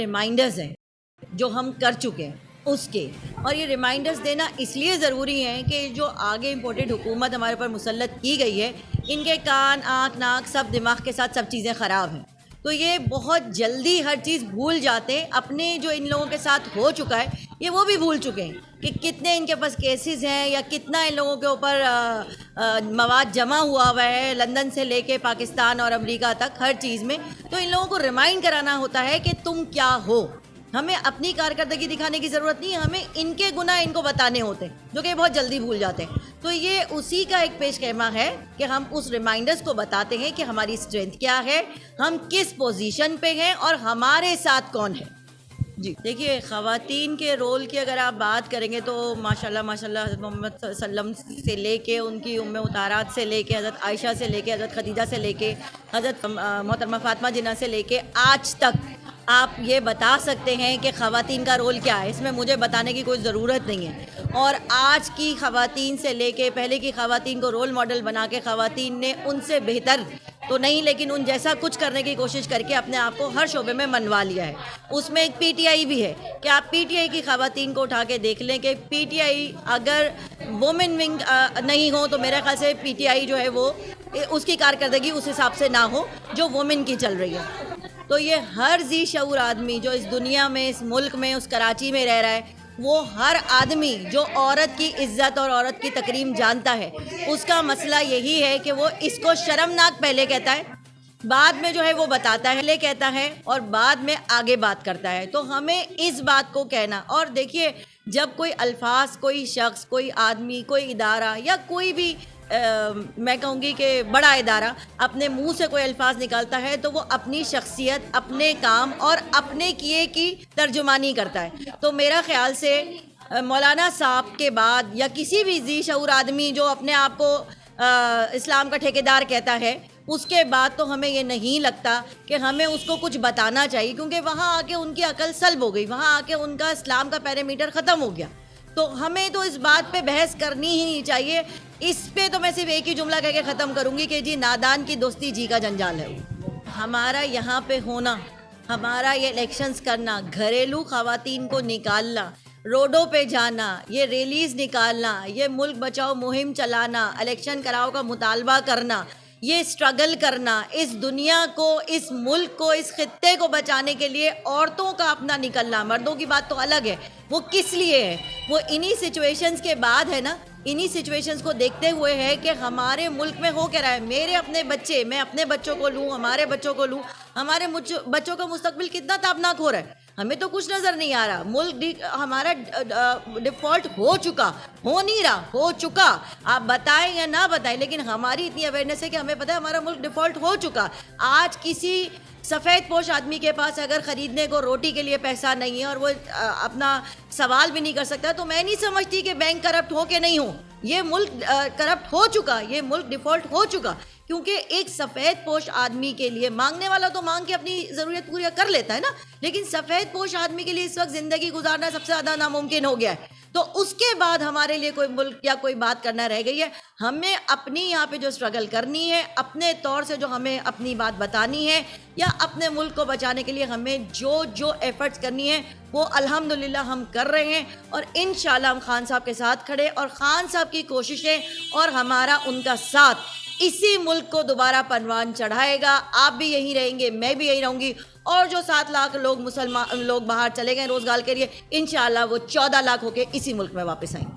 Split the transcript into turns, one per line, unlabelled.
Reminders हैं जो हम कर चुके हैं उसके, और ये रिमाइंडर्स देना इसलिए ज़रूरी है कि जो आगे इम्पोर्टेड हुकूमत हमारे ऊपर मुसल्लत की गई है, इनके कान, आँख, नाक सब दिमाग के साथ सब चीज़ें ख़राब हैं, तो ये बहुत जल्दी हर चीज़ भूल जाते हैं। अपने जो इन लोगों के साथ हो चुका है ये वो भी भूल चुके हैं कि कितने इनके पास केसेस हैं या कितना इन लोगों के ऊपर मवाद जमा हुआ है, लंदन से लेके पाकिस्तान और अमेरिका तक हर चीज़ में। तो इन लोगों को रिमाइंड कराना होता है कि तुम क्या हो। हमें अपनी कारकर्दगी दिखाने की ज़रूरत नहीं है, हमें इनके गुनाह इनको बताने होते हैं जो कि बहुत जल्दी भूल जाते हैं। तो ये उसी का एक पेशखेमा है कि हम उस रिमाइंडर्स को बताते हैं कि हमारी स्ट्रेंथ क्या है, हम किस पोजीशन पे हैं और हमारे साथ कौन है। जी देखिए, ख़वातीन के रोल की अगर आप बात करेंगे तो माशाल्लाह माशाल्लाह हज़रत मोहम्मद सल्लम से लेके उनकी उम्मे उतारात से लेके हज़रत आयशा से लेके हज़रत खदीजा से लेके हज़रत मोहतरमा फ़ातिमा जिन्ना से लेके आज तक आप ये बता सकते हैं कि ख़वातीन का रोल क्या है। इसमें मुझे बताने की कोई ज़रूरत नहीं है। और आज की ख़वातीन से लेके पहले की ख़वातीन को रोल मॉडल बना के ख़वातीन ने उनसे बेहतर तो नहीं लेकिन उन जैसा कुछ करने की कोशिश करके अपने आप को हर शोबे में मनवा लिया है। उसमें एक पीटीआई भी है कि आप पीटीआई की ख़वातीन को उठा के देख लें कि पीटीआई अगर वुमेन विंग नहीं हो तो मेरे ख्याल से पीटीआई जो है वो उसकी कारकर्दगी उस हिसाब से ना हो जो वुमेन की चल रही है। तो ये हर जी शऊर आदमी जो इस दुनिया में, इस मुल्क में, उस कराची में रह रहा है, वो हर आदमी जो औरत की इज़्ज़त और औरत की तकरीम जानता है, उसका मसला यही है कि वो इसको शर्मनाक पहले कहता है, बाद में जो है वो बताता है, पहले कहता है और बाद में आगे बात करता है। तो हमें इस बात को कहना, और देखिए जब कोई अल्फाज, कोई शख्स, कोई आदमी, कोई इदारा या कोई भी मैं कहूँगी कि बड़ा इदारा अपने मुंह से कोई अल्फाज निकालता है तो वो अपनी शख्सियत, अपने काम और अपने किए की तर्जुमानी करता है। तो मेरा ख्याल से मौलाना साहब के बाद या किसी भी जी शऊर आदमी जो अपने आप को इस्लाम का ठेकेदार कहता है, उसके बाद तो हमें ये नहीं लगता कि हमें उसको कुछ बताना चाहिए, क्योंकि वहाँ आके उनकी अकल सल्ब हो गई, वहाँ आके उनका इस्लाम का पैरामीटर ख़त्म हो गया। तो हमें तो इस बात पे बहस करनी ही नहीं चाहिए। इस पे तो मैं सिर्फ एक ही जुमला कह के ख़त्म करूँगी कि जी नादान की दोस्ती जी का जंजाल है। हमारा यहाँ पे होना, हमारा ये इलेक्शंस करना, घरेलू ख़वातीन को निकालना, रोडों पे जाना, ये रैलीज़ निकालना, ये मुल्क बचाओ मुहिम चलाना, इलेक्शन कराओ का मुतालबा करना, ये स्ट्रगल करना, इस दुनिया को, इस मुल्क को, इस खित्ते को बचाने के लिए औरतों का अपना निकलना, मर्दों की बात तो अलग है, वो किस लिए है, वो इन्हीं सिचुएशंस के बाद है ना, इन्हीं सिचुएशंस को देखते हुए है कि हमारे मुल्क में हो क्या रहा है। मेरे अपने बच्चे, मैं अपने बच्चों को लूँ, हमारे बच्चों को लूँ, हमारे बच्चों का मुस्तकबिल कितना ताबनाक हो रहा है, हमें तो कुछ नज़र नहीं आ रहा। मुल्क हमारा डिफ़ॉल्ट हो चुका, हो नहीं रहा, हो चुका। आप बताएं या ना बताएं, लेकिन हमारी इतनी अवेयरनेस है कि हमें पता है हमारा मुल्क डिफ़ॉल्ट हो चुका। आज किसी सफ़ेद पोश आदमी के पास अगर ख़रीदने को रोटी के लिए पैसा नहीं है और वो अपना सवाल भी नहीं कर सकता, तो मैं नहीं समझती कि बैंक करप्ट हो कि नहीं हो। ये मुल्क करप्ट हो चुका, ये मुल्क डिफ़ॉल्ट हो चुका, क्योंकि एक सफ़ेद पोश आदमी के लिए मांगने वाला तो मांग के अपनी ज़रूरत पूरी कर लेता है ना, लेकिन सफ़ेद पोश आदमी के लिए इस वक्त ज़िंदगी गुजारना सबसे ज़्यादा नामुमकिन हो गया है। तो उसके बाद हमारे लिए कोई मुल्क या कोई बात करना रह गई है। हमें अपनी यहाँ पे जो स्ट्रगल करनी है, अपने तौर से जो हमें अपनी बात बतानी है या अपने मुल्क को बचाने के लिए हमें जो जो एफ़र्ट्स करनी है वो अल्हम्दुलिल्लाह हम कर रहे हैं, और इंशाल्लाह हम खान साहब के साथ खड़े, और खान साहब की कोशिशें और हमारा उनका साथ इसी मुल्क को दोबारा परवान चढ़ाएगा। आप भी यहीं रहेंगे, मैं भी यहीं रहूँगी, और जो 7 लाख लोग मुसलमान लोग बाहर चले गए रोज़गार के लिए, इंशाअल्लाह वो 14 लाख होके इसी मुल्क में वापस आएंगे।